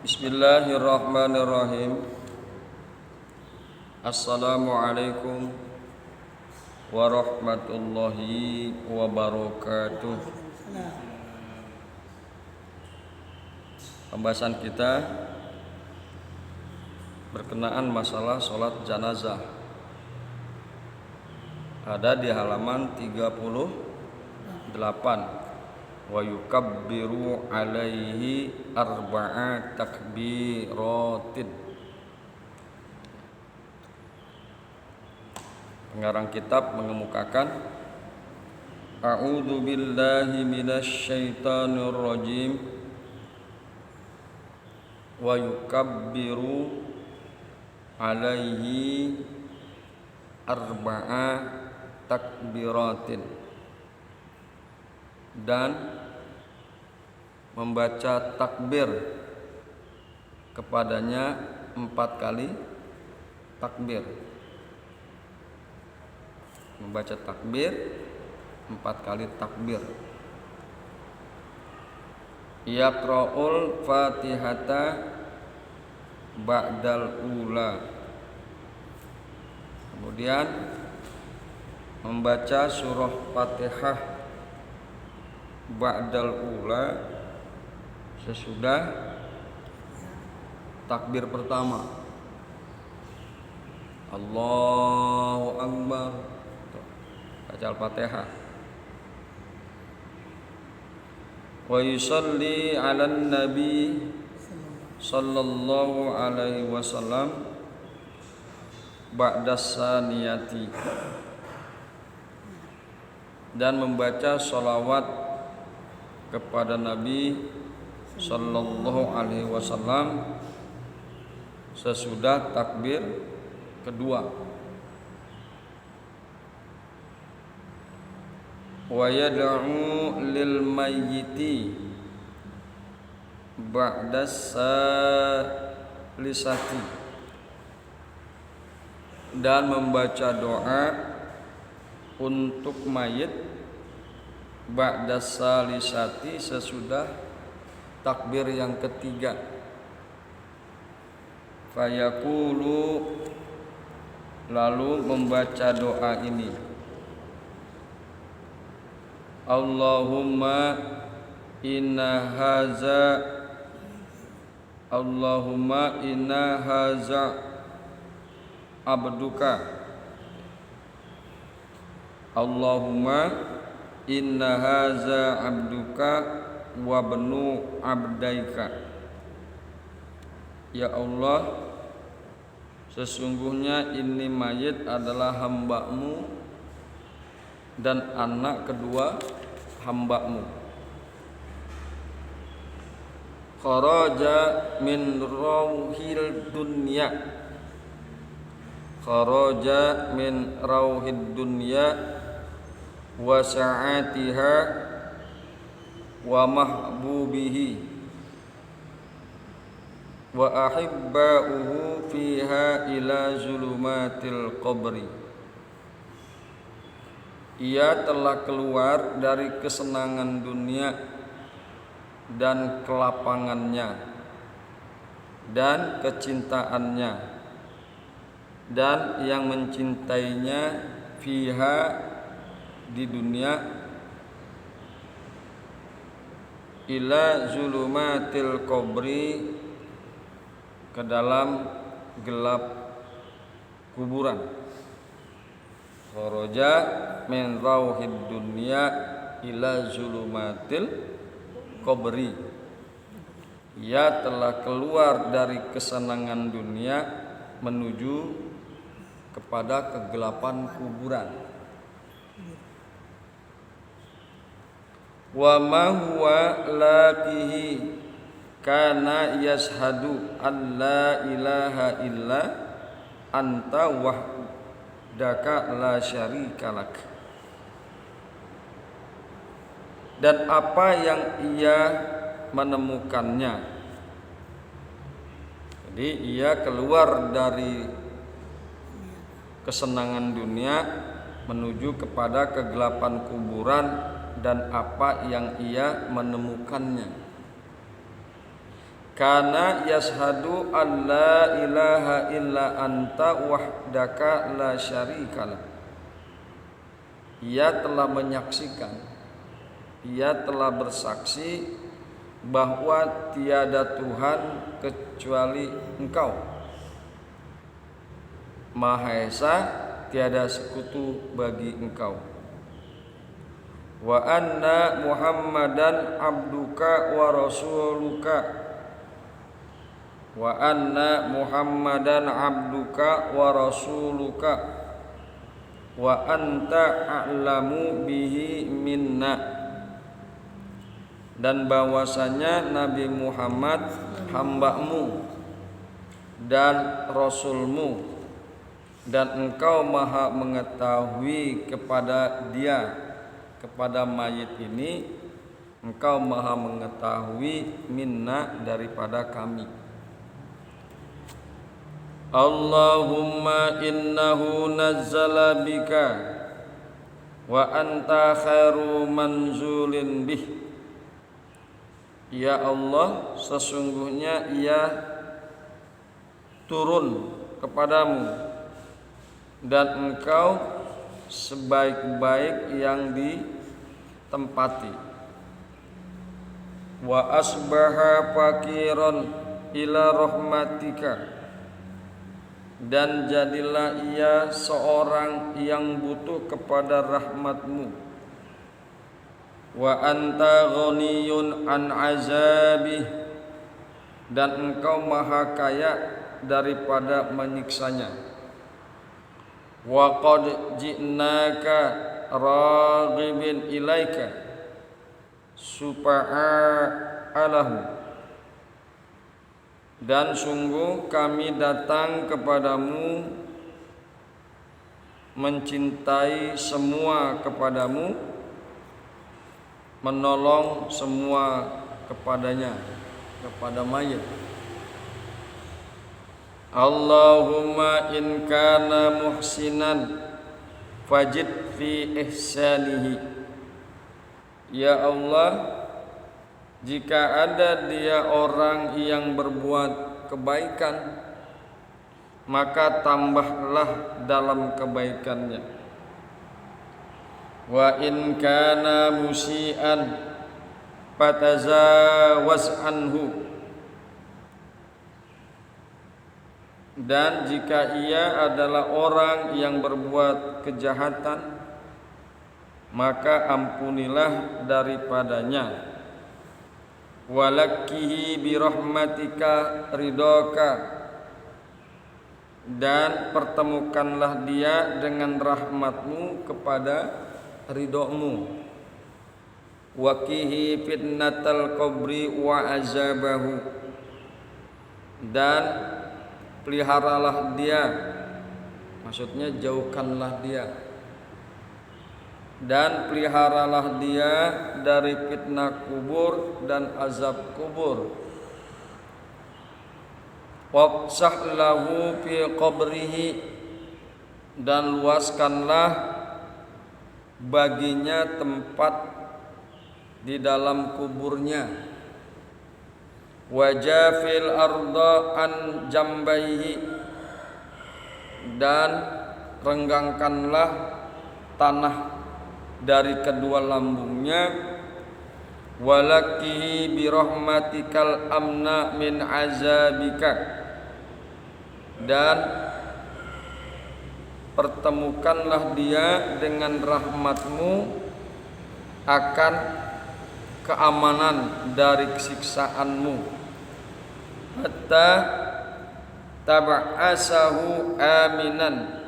Bismillahirrahmanirrahim. Assalamualaikum warahmatullahi wabarakatuh. Pembahasan kita berkenaan masalah sholat janazah. Ada di halaman 38. Wa yukabbiru alaihi arba'a takbiratin. Pengarang kitab mengemukakan A'udzu billahi minasyaitonir rajim. Wa yukabbiru alaihi arba'a takbiratin, dan membaca takbir kepadanya 4 kali takbir. Membaca takbir 4 kali takbir. Yaqra'ul Fatihata ba'dal ula. Kemudian membaca surah Fatihah ba'dal ula sesudah takbir pertama. Allahu Akbar. Baca Al-Fatihah. Wa yusalli 'alan nabi sallallahu alaihi wasallam ba'das saniyati, dan membaca sholawat kepada Nabi sallallahu alaihi wasallam sesudah takbir kedua. Wa yad'u lil mayyiti ba'das salisati, dan membaca doa untuk mayit ba'das salisati sesudah takbir yang ketiga. Fayaqulu, lalu membaca doa ini. Allahumma inna haza abduka. Allahumma inna haza abduka wa bnu abdaika. Ya Allah, sesungguhnya ini mayit adalah hamba-Mu dan anak kedua hamba-Mu. Kharaja min rauhil dunya. Kharaja min rauhid dunya wa sa'atiha wa mahbubihi wa ahibba'uhu fiha ila zulumatil qabri. Ia telah keluar dari kesenangan dunia dan kelapangannya dan kecintaannya, dan yang mencintainya fiha di dunia ila zulumatil qabri, ke dalam gelap kuburan. Kharaja min rauhid dunya ila zulumatil qabri. Ia telah keluar dari kesenangan dunia menuju kepada kegelapan kuburan. Wa ma huwa laqihi kana yashhadu an la ilaha illa anta wahdaka la syarikalak. Dan apa yang ia menemukannya. Jadi ia keluar dari kesenangan dunia menuju kepada kegelapan kuburan, dan apa yang ia menemukannya. Kana yashhadu an la ilaha illa anta wahdaka la syarikalah. Ia telah menyaksikan, ia telah bersaksi bahwa tiada Tuhan kecuali Engkau, Maha Esa, tiada sekutu bagi Engkau. Wa anna Muhammadan abduka wa rasuluka. Wa anna Muhammadan abduka wa rasuluka wa anta a'lamu bihi minna. Dan bahwasanya Nabi Muhammad hamba-Mu dan Rasul-Mu, dan Engkau maha mengetahui kepada dia, kepada mayit ini Engkau maha mengetahui minna, daripada kami. Allahumma innahu nazzala bika wa anta khairu manzulin bih. Ya Allah, sesungguhnya ia turun kepadamu dan Engkau sebaik-baik yang ditempati. Wa asbaha fakiran ila rahmatika. Dan jadilah ia seorang yang butuh kepada rahmat-Mu. Wa anta ghaniyun an azabih. Dan Engkau maha kaya daripada menyiksanya. Wa qad ji'naka raghibin ilaika supa'alahu. Dan sungguh kami datang kepadamu mencintai semua kepadamu, menolong semua kepadanya, kepada mayit. Allahumma in kana muhsinan fajid fi ihsanihi. Ya Allah, jika ada dia orang yang berbuat kebaikan, maka tambahlah dalam kebaikannya. Wa in kana musian fatazawaz anhu. Dan jika ia adalah orang yang berbuat kejahatan, maka ampunilah daripadanya. Walakkihi birahmatika ridhaka. Dan pertemukanlah dia dengan rahmat-Mu kepada ridho-Mu. Waqihi fitnatal qabri wa azabahu. Dan peliharalah dia, maksudnya jauhkanlah dia, dan peliharalah dia dari fitnah kubur dan azab kubur. Waqsah lahu fi qabrihi. Dan luaskanlah baginya tempat di dalam kuburnya. Wajafil arda an jambaihi. Dan renggangkanlah tanah dari kedua lambungnya. Walakihi birahmatikal amna min azabika. Dan pertemukanlah dia dengan rahmat-Mu akan keamanan dari siksaanmu. Hatta tab'asahu aminan.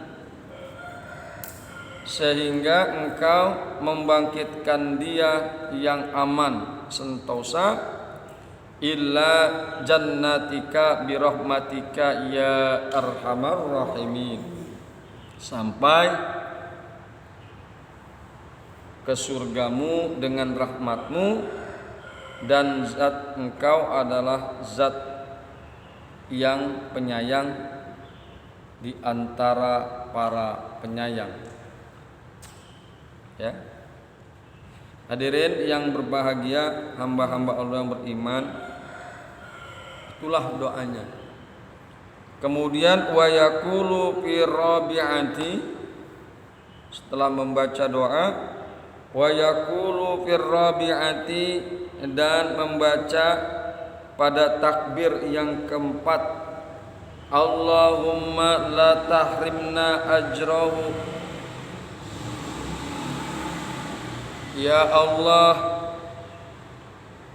Sehingga Engkau membangkitkan dia yang aman sentosa. Illa jannatika birahmatika ya arhamar rahimin. Sampai ke surgamu dengan rahmat-Mu, dan zat Engkau adalah zat yang penyayang di antara para penyayang. Ya. Hadirin yang berbahagia, hamba-hamba Allah yang beriman, Itulah doanya. Kemudian wa yaqulu fi rabi'ati, setelah membaca doa, wa yaqulu fi rabi'ati, dan membaca pada takbir yang keempat, Allahumma la tahrimna ajrahu. Ya Allah,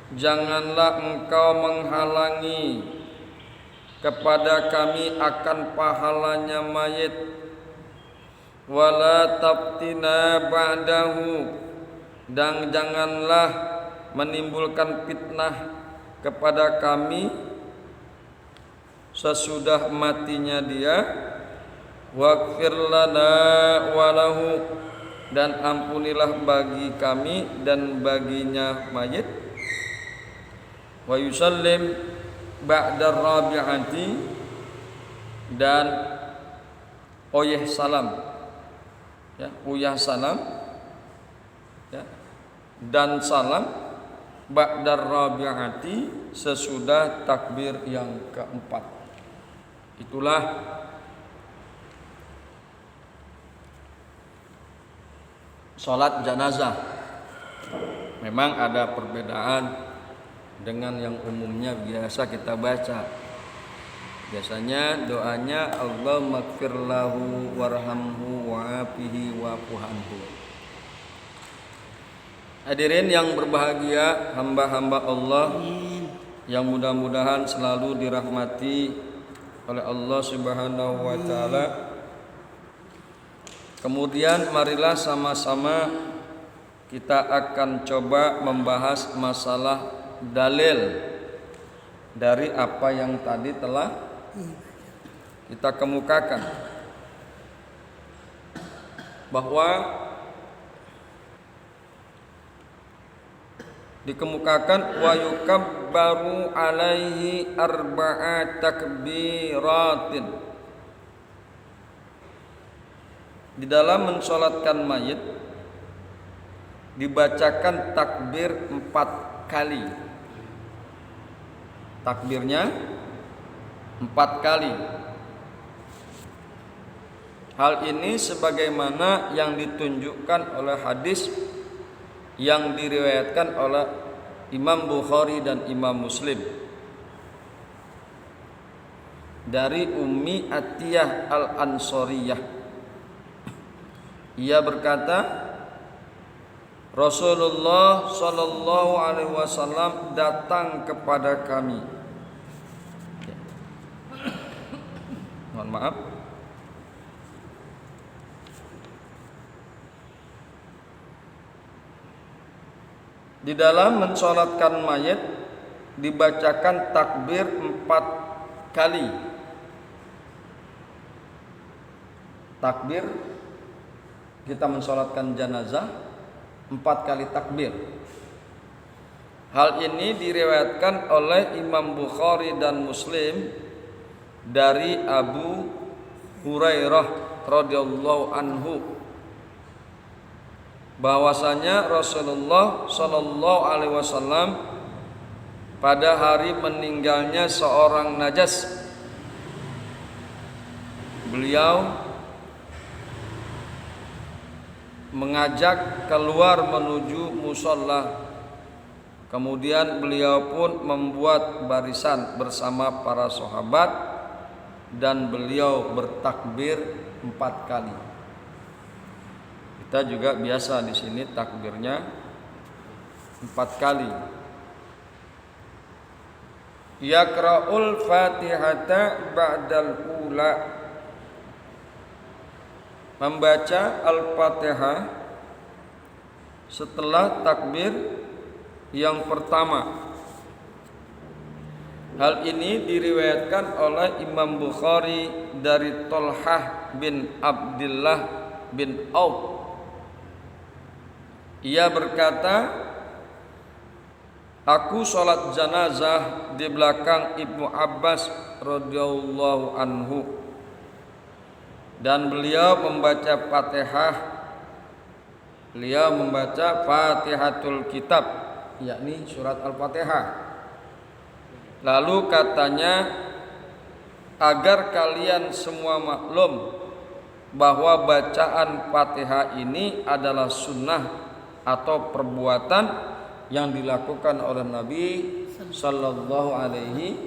janganlah Engkau menghalangi kepada kami akan pahalanya mayit. Wala tabtina ba'dahu, dan janganlah menimbulkan fitnah kepada kami sesudah matinya dia. Waghfir lana walahu, dan ampunilah bagi kami dan baginya mayit. Wa yusallim ba'da rabi'ati, dan uyah salam, ya, uyah salam, ya, dan salam ba'da rabi'ati, sesudah takbir yang keempat. Itulah salat janazah. Memang ada perbedaan dengan yang umumnya biasa kita baca. Biasanya doanya Allahumma ighfir lahu warhamhu wa'afihi wa'fu anhu. Hadirin yang berbahagia, hamba-hamba Allah yang mudah-mudahan selalu dirahmati oleh Allah Subhanahu wa taala. Kemudian marilah sama-sama kita akan coba membahas masalah dalil dari apa yang tadi telah kita kemukakan, bahwa dikemukakan wa yukabbaru alaihi arba'a takbiratin. Di dalam mensolatkan mayit dibacakan takbir 4 kali. Takbirnya 4 kali. Hal ini sebagaimana yang ditunjukkan oleh hadis yang diriwayatkan oleh Imam Bukhari dan Imam Muslim dari Ummi Atiyah Al-Ansariyah. Ia berkata, Rasulullah sallallahu alaihi wasallam datang kepada kami. Mohon maaf. Di dalam mensolatkan mayit dibacakan takbir 4 kali. Takbir, kita mensolatkan jenazah 4 kali takbir. Hal ini diriwayatkan oleh Imam Bukhari dan Muslim dari Abu Hurairah radhiyallahu anhu, bahwasanya Rasulullah sallallahu alaihi wasallam pada hari meninggalnya seorang najas, beliau mengajak keluar menuju musalla. Kemudian beliau pun membuat barisan bersama para sahabat dan beliau bertakbir 4 kali. Kita juga biasa di sini takbirnya 4 kali. Yaqra'ul Fatihata ba'dal ula, membaca Al-Fatihah setelah takbir yang pertama. Hal ini diriwayatkan oleh Imam Bukhari dari Thalhah bin Abdullah bin Auf. Ia berkata, aku sholat janazah di belakang Ibnu Abbas radhiyallahu anhu, dan beliau membaca Fatihah. Beliau membaca Fatihatul Kitab, yakni surat Al-Fatihah. Lalu katanya, agar kalian semua maklum bahwa bacaan Fatihah ini adalah sunnah atau perbuatan yang dilakukan oleh Nabi sallallahu alaihi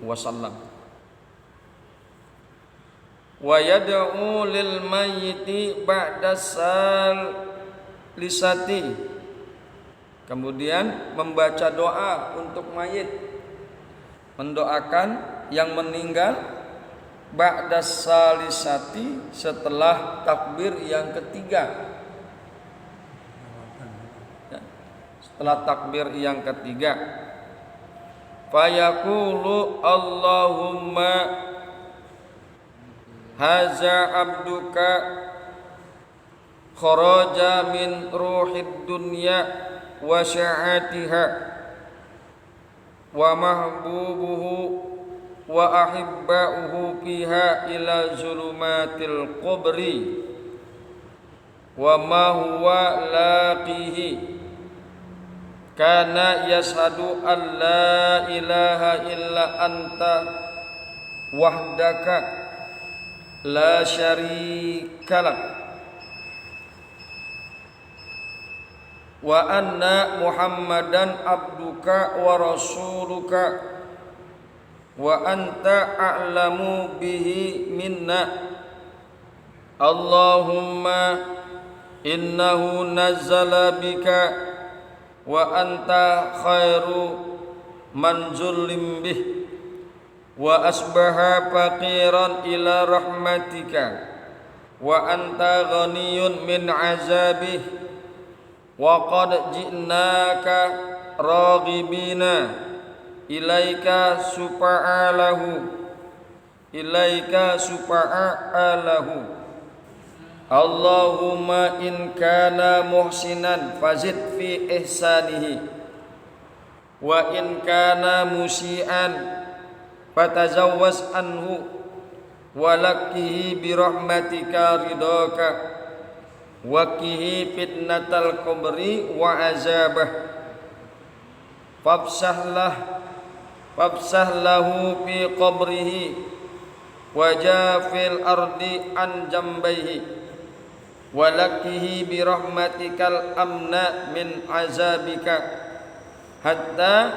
wasallam. Wa yad'u lil mayyiti ba'da salisati. Kemudian membaca doa untuk mayit, mendoakan yang meninggal ba'da salisati, setelah takbir yang ketiga. Setelah takbir yang ketiga, fayaqulu Allahumma haza abduka kharaja min ruhid dunya wa sya'atiha wa mahbubuhu wa ahibba'uhu fiha ila zulumatil qubri wa ma huwa laqihi kana yashhadu an la ilaha illa anta wahdaka la syarika lak wa anna muhammadan abduka wa rasuluka wa anta a'lamu bihi minna Allahumma innahu nazzala bika wa anta khairu man zullim bih wa asbaha faqiran ila rahmatika wa anta ghaniyun min azabih wa qad ji'naka raghibina ilaika supa'alahu Allahumma in kana muhsinan fazid fi ihsanihi wa in kana musian fatazawwaz anhu wa laqihi bi rahmatika ridaka wa qihi fitnatal qabri wa azabah fafsah lahu fi qabrihi wa jafil ardi an jambaihi walakihi bi rahmatikal amna min azabika hatta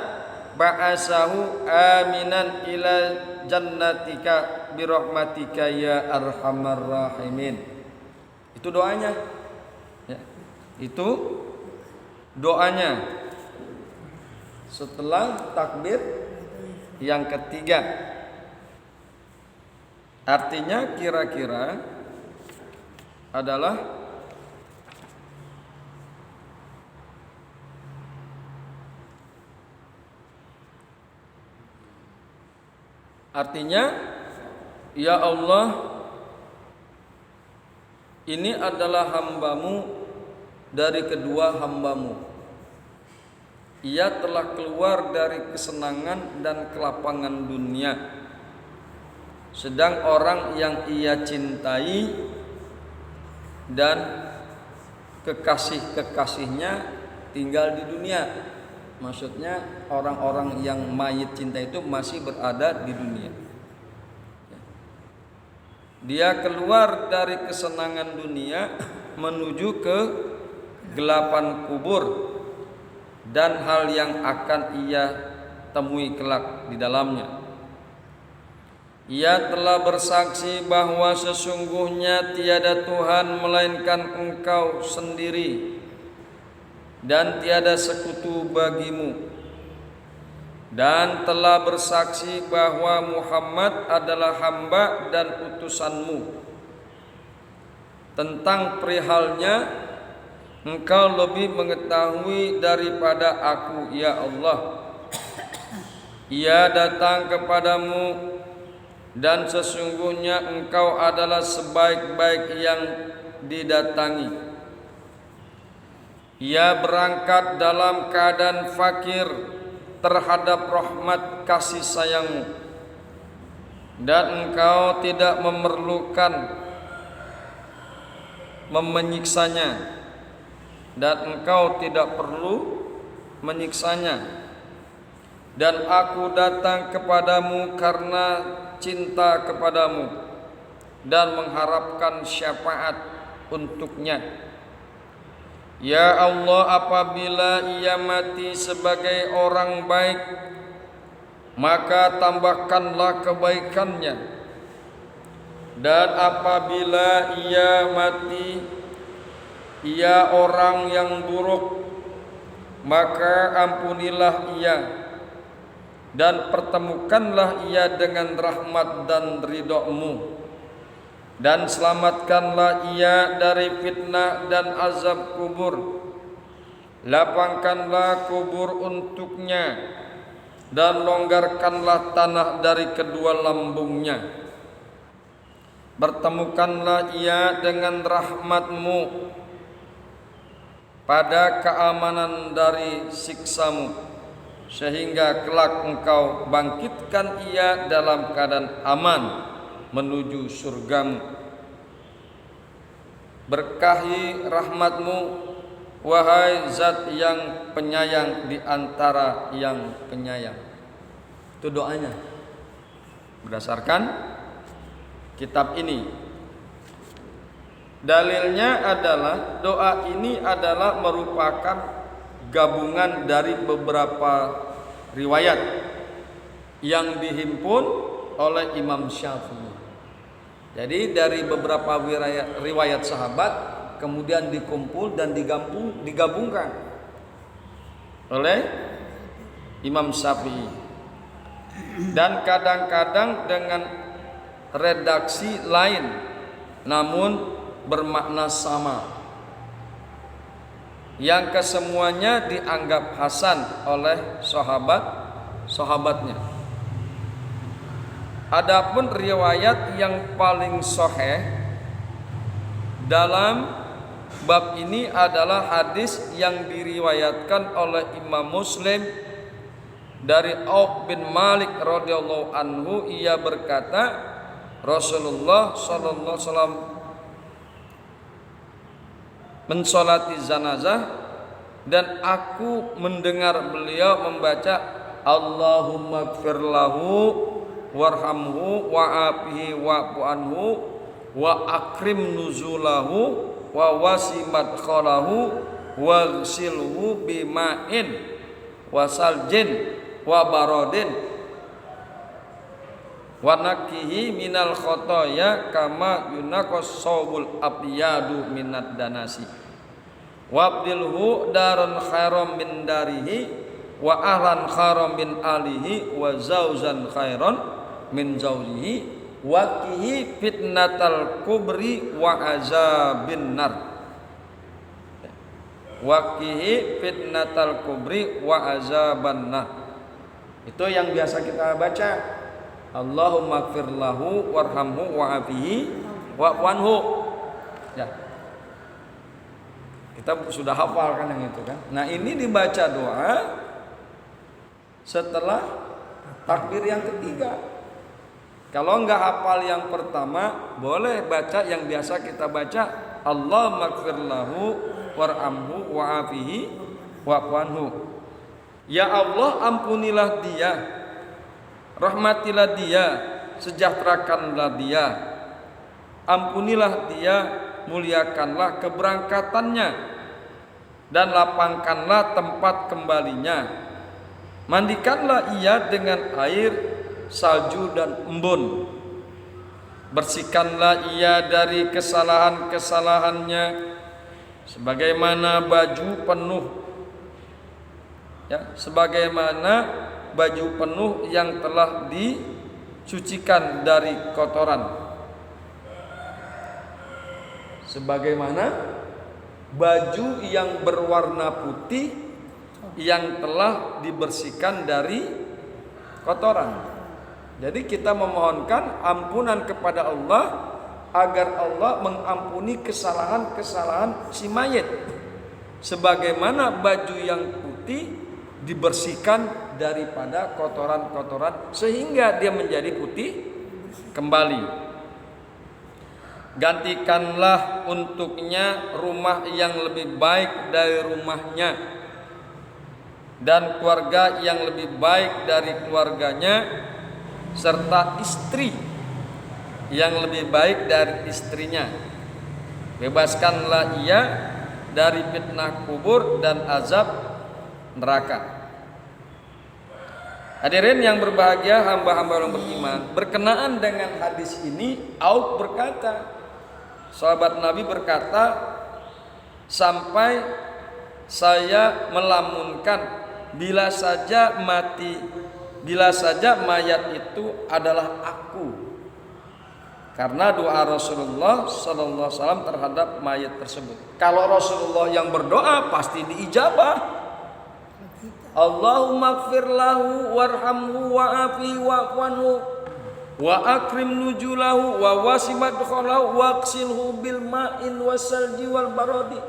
ba'asahu aminan ila jannatika bi rahmatika ya arhamar rahimin. Itu doanya ya. Itu doanya setelah takbir yang ketiga. Artinya kira-kira adalah ya Allah, ini adalah hambamu dari kedua hambamu. Ia telah keluar dari kesenangan dan kelapangan dunia, sedang orang yang ia cintai dan kekasih-kekasihnya tinggal di dunia. Maksudnya orang-orang yang mayit cinta itu masih berada di dunia. Dia keluar dari kesenangan dunia menuju ke gelapan kubur dan hal yang akan ia temui kelak di dalamnya. Ia telah bersaksi bahwa sesungguhnya tiada Tuhan melainkan Engkau sendiri dan tiada sekutu bagimu, dan telah bersaksi bahwa Muhammad adalah hamba dan utusanmu. Tentang perihalnya Engkau lebih mengetahui daripada aku, ya Allah. Ia datang kepadamu dan sesungguhnya Engkau adalah sebaik-baik yang didatangi. Ia berangkat dalam keadaan fakir terhadap rahmat kasih sayangmu, dan Engkau tidak memerlukan menyiksanya, dan Engkau tidak perlu menyiksanya. dan aku datang kepadamu karena cinta kepadamu dan mengharapkan syafaat untuknya. Ya Allah, apabila ia mati sebagai orang baik, maka tambahkanlah kebaikannya, dan apabila ia mati ia orang yang buruk, maka ampunilah ia dan pertemukanlah ia dengan rahmat dan ridho-Mu, dan selamatkanlah ia dari fitnah dan azab kubur. Lapangkanlah kubur untuknya dan longgarkanlah tanah dari kedua lambungnya. Bertemukanlah ia dengan rahmat-Mu pada keamanan dari siksa-Mu, sehingga kelak Engkau bangkitkan ia dalam keadaan aman menuju surga-Mu. Berkahi rahmat-Mu, wahai Zat yang penyayang di antara yang penyayang. Itu doanya berdasarkan kitab ini. Dalilnya adalah doa ini adalah merupakan gabungan dari beberapa riwayat yang dihimpun oleh Imam Syafi'i. Jadi dari beberapa riwayat sahabat kemudian dikumpul dan digabungkan oleh Imam Syafi'i, dan kadang-kadang dengan redaksi lain namun bermakna sama, yang kesemuanya dianggap hasan oleh sahabatnya. Adapun riwayat yang paling sahih dalam bab ini adalah hadis yang diriwayatkan oleh Imam Muslim dari Auf bin Malik radhiyallahu anhu. Ia berkata, Rasulullah sallallahu alaihi wasallam mensolati zanazah dan aku mendengar beliau membaca Allahumma gfir lahu warhamhu wa'afihi wa'fu anhu wa akrim nuzulahu wa wasi madkhalahu waghsilhu bima'in wa saljin wa barodin wa nakihi minal khotoya kama yunaqas sawbul abyadu minad danasi wabdilhu daran khairam min darihi wa ahlan khairam min alihi wa zauzan khairan min zaujihi waqihi fitnatal kubri wa azabin nar. Waqihi fitnatal kubri wa azaban nar. Itu yang biasa kita baca. Allahumma gfir lahu warhamhu wa'afihi wa'fu. Ya. Kita sudah hafal kan yang itu kan. Nah, ini dibaca doa setelah takbir yang ketiga. Kalau enggak hafal yang pertama, boleh baca yang biasa kita baca, Allahumma gfir lahu warhamhu wa'afihi wa'fu anhu. Ya Allah, ampunilah dia, rahmatilah dia, sejahterakanlah dia, ampunilah dia, muliakanlah keberangkatannya, dan lapangkanlah tempat kembalinya. Mandikanlah ia dengan air, salju dan embun. Bersihkanlah ia dari kesalahan-kesalahannya sebagaimana baju penuh, ya, sebagaimana baju penuh yang telah disucikan dari kotoran, sebagaimana baju yang berwarna putih yang telah dibersihkan dari kotoran. Jadi kita memohonkan ampunan kepada Allah agar Allah mengampuni kesalahan-kesalahan si mayit, sebagaimana baju yang putih dibersihkan daripada kotoran-kotoran sehingga dia menjadi putih kembali. Gantikanlah untuknya rumah yang lebih baik dari rumahnya, dan keluarga yang lebih baik dari keluarganya, serta istri yang lebih baik dari istrinya. Bebaskanlah ia dari fitnah kubur dan azab neraka. Hadirin yang berbahagia, hamba-hamba yang beriman, berkenaan dengan hadis ini, Auf berkata, sahabat Nabi berkata, sampai saya melamunkan bila saja mayat itu adalah aku, karena doa Rasulullah Sallallahu Alaihi Wasallam terhadap mayat tersebut. Kalau Rasulullah yang berdoa pasti diijabah. Allahumma gfir lahu warhamhu wa'afi wa'fanhu wa akrim nujulahu wa wasi madkhalahu waqsilhu bil ma'in wasalji wal baradi.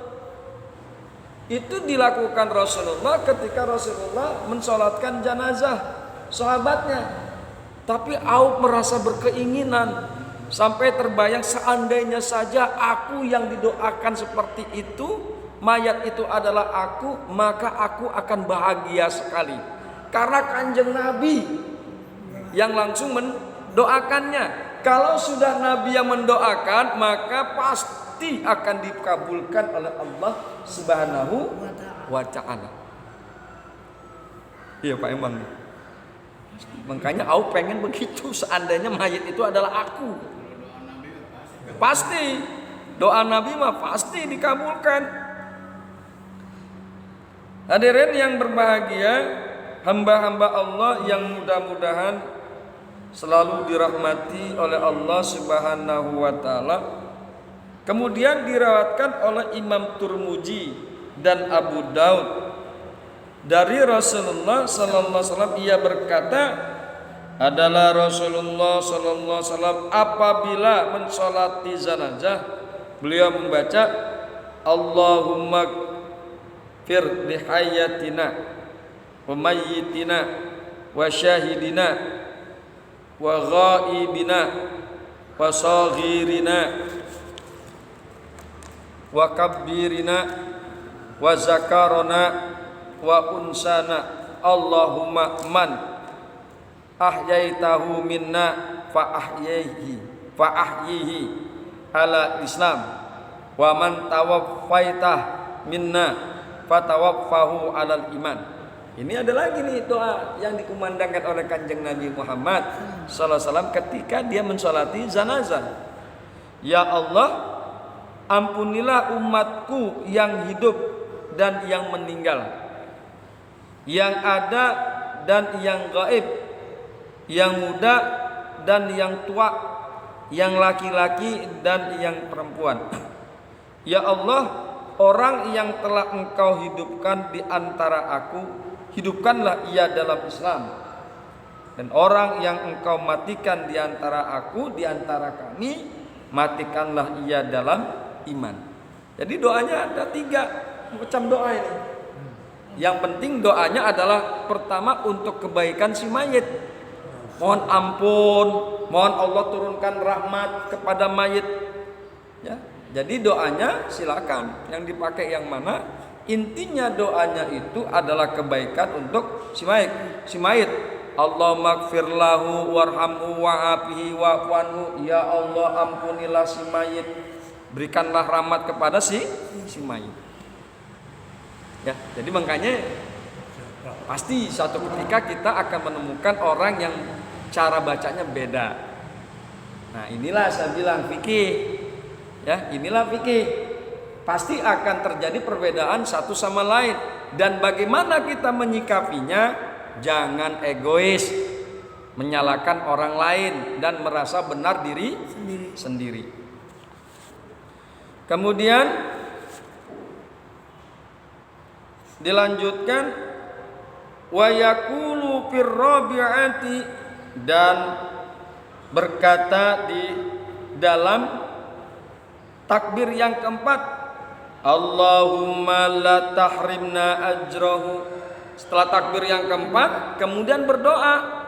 Itu dilakukan Rasulullah ketika Rasulullah mensolatkan jenazah sahabatnya. Tapi Auf merasa berkeinginan, sampai terbayang seandainya saja aku yang didoakan seperti itu, mayat itu adalah aku, maka aku akan bahagia sekali. Karena Kanjeng Nabi yang langsung mendoakannya. Kalau sudah Nabi yang mendoakan, maka pasti akan dikabulkan oleh Allah Subhanahu wa Ta'ala. Iya Pak Iman. Makanya aku pengen begitu, seandainya mayat itu adalah aku. Pasti doa Nabi mah pasti dikabulkan. Hadirin yang berbahagia, hamba-hamba Allah yang mudah-mudahan selalu dirahmati oleh Allah Subhanahu wa Ta'ala. Kemudian diriwayatkan oleh Imam Turmuji dan Abu Daud dari Rasulullah Sallallahu Alaihi Wasallam, ia berkata, adalah Rasulullah Sallallahu Alaihi Wasallam apabila mensolati jenazah, beliau membaca Allahumma fir lihayatina wa mayyitina wa syahidina wa ghaibina wa saghirina wa kabbirina wa zakarona wa unsana. Allahumma man ahyaitahu minna fa ahyihi ala islam wa man tawaffaitah minna fatawaffahu alal iman. Ini ada lagi nih doa yang dikumandangkan oleh Kanjeng Nabi Muhammad sallallahu alaihi wasallam ketika dia mensolati jenazah. Ya Allah, ampunilah umatku yang hidup dan yang meninggal, yang ada dan yang gaib, yang muda dan yang tua, yang laki-laki dan yang perempuan. Ya Allah, orang yang telah Engkau hidupkan di antara aku, hidupkanlah ia dalam Islam. Dan orang yang Engkau matikan di antara aku, di antara kami, matikanlah ia dalam iman. Jadi doanya ada 3 macam doa ini. Yang penting doanya adalah pertama untuk kebaikan si mayit. Mohon ampun, mohon Allah turunkan rahmat kepada mayit. Ya. Jadi doanya silakan yang dipakai yang mana. Intinya doanya itu adalah kebaikan untuk si mayit. Allahumma gfir lahu warhamhu wa'afihi wa'fanhu. Ya Allah, ampunilah si mayit, berikanlah rahmat kepada si mayit. Ya, jadi makanya pasti suatu ketika kita akan menemukan orang yang cara bacanya beda. Nah, inilah saya bilang fikih. Ya, inilah fikih. Pasti akan terjadi perbedaan satu sama lain, dan bagaimana kita menyikapinya, jangan egois, menyalahkan orang lain dan merasa benar diri sendiri. Kemudian dilanjutkan wa yaqulu fir rabi'ati, dan berkata di dalam takbir yang keempat, Allahumma la tahrimna ajrahu. Setelah takbir yang keempat, kemudian berdoa.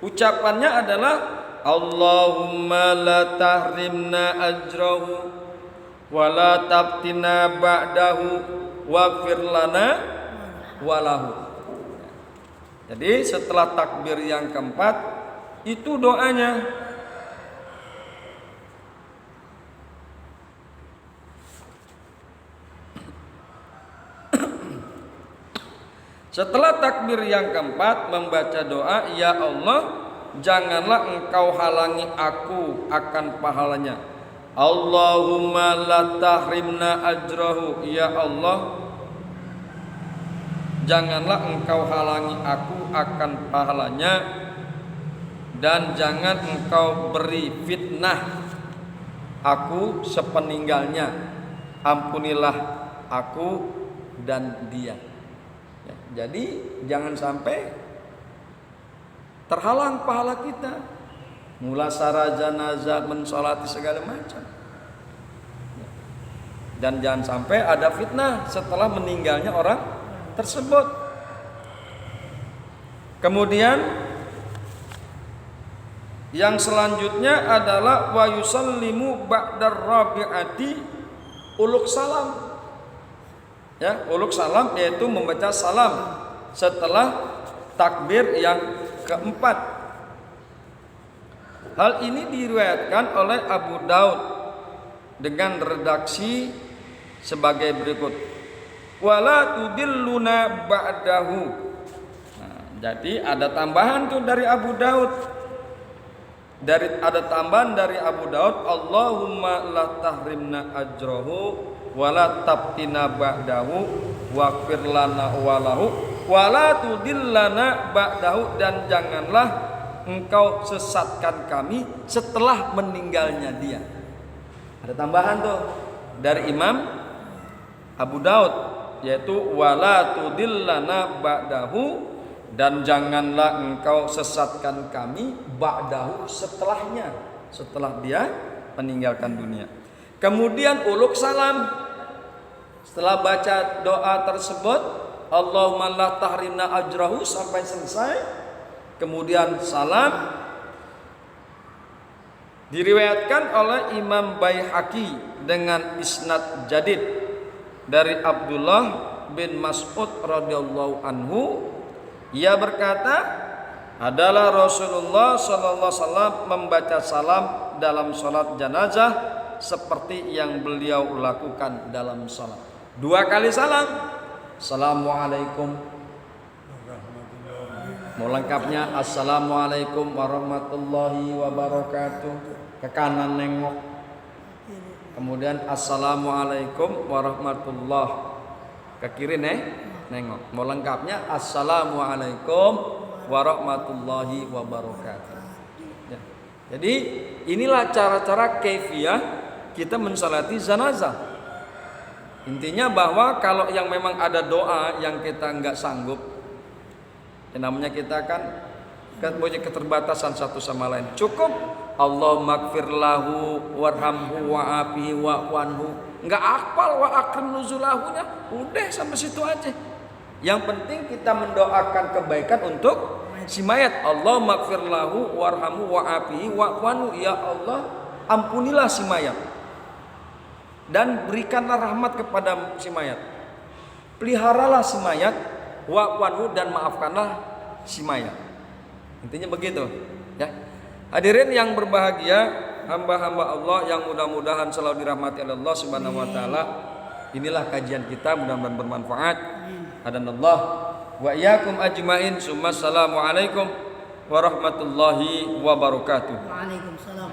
Ucapannya adalah Allahumma la tahrimna ajrahu wa la taftina ba'dahu waghfir lana walahu. Jadi setelah takbir yang keempat itu doanya. Setelah takbir yang keempat membaca doa, ya Allah, janganlah engkau halangi aku akan pahalanya. Allahumma la tahrimna ajrahu, ya Allah, janganlah engkau halangi aku akan pahalanya, dan jangan engkau beri fitnah aku sepeninggalnya. Ampunilah aku dan dia. Ya, jadi jangan sampai terhalang pahala kita, mulasara janazah, mensolati segala macam. Dan jangan sampai ada fitnah setelah meninggalnya orang tersebut. Kemudian yang selanjutnya adalah wa yusallimu ba'dar rabi'ati, uluk salam. Ya, uluk salam yaitu membaca salam setelah takbir yang keempat. Hal ini diriwayatkan oleh Abu Daud dengan redaksi sebagai berikut: wala tudilluna ba'dahu. Nah, jadi ada tambahan tuh dari Abu Daud. Ada tambahan dari Abu Daud, Allahumma la tahrimna ajrahu wala tabtina ba'dahu waghfir lana walahu wala tudillana ba'dahu, dan janganlah engkau sesatkan kami setelah meninggalnya dia. Ada tambahan tuh dari Imam Abu Daud, yaitu wala tudillana ba'dahu, dan janganlah engkau sesatkan kami ba'dahu, setelahnya, setelah dia meninggalkan dunia. Kemudian uluk salam. Setelah baca doa tersebut, Allahumma la tahrimna ajrahu sampai selesai, kemudian salam. Diriwayatkan oleh Imam Baihaqi dengan isnad jadid dari Abdullah bin Mas'ud radhiyallahu anhu, ia berkata, adalah Rasulullah sallallahu alaihi wasallam membaca salam dalam salat janazah seperti yang beliau lakukan dalam salat. 2 kali salam. Assalamualaikum. Mau lengkapnya assalamualaikum warahmatullahi wabarakatuh. Ke kanan nengok. Kemudian assalamualaikum warahmatullahi. Ke kiri nengok. Mau lengkapnya assalamualaikum warahmatullahi wabarakatuh. Ya. Jadi inilah cara-cara kaifiyah kita mensalati jenazah. Intinya bahwa kalau yang memang ada doa yang kita nggak sanggup, yang namanya kita kan punya keterbatasan satu sama lain, cukup Allahumma gfir lahu warhamhu wa'afihi wa'wanhu. Nggak hafal wa akrim nuzulahunya, udah sampai situ aja. Yang penting kita mendoakan kebaikan untuk si mayat. Allahumma gfir lahu warhamhu wa'afihi wa'wanhu, ya Allah ampunilah si mayat dan berikanlah rahmat kepada si mayat. Peliharalah si mayat, wa'wanhu, dan maafkanlah si mayat. Intinya begitu, ya. Hadirin yang berbahagia, hamba-hamba Allah yang mudah-mudahan selalu dirahmati oleh Allah Subhanahu wa taala. Inilah kajian kita, mudah-mudahan bermanfaat. Hadanallah wa iyyakum ajmain. Assalamualaikum warahmatullahi wabarakatuh. Waalaikumsalam.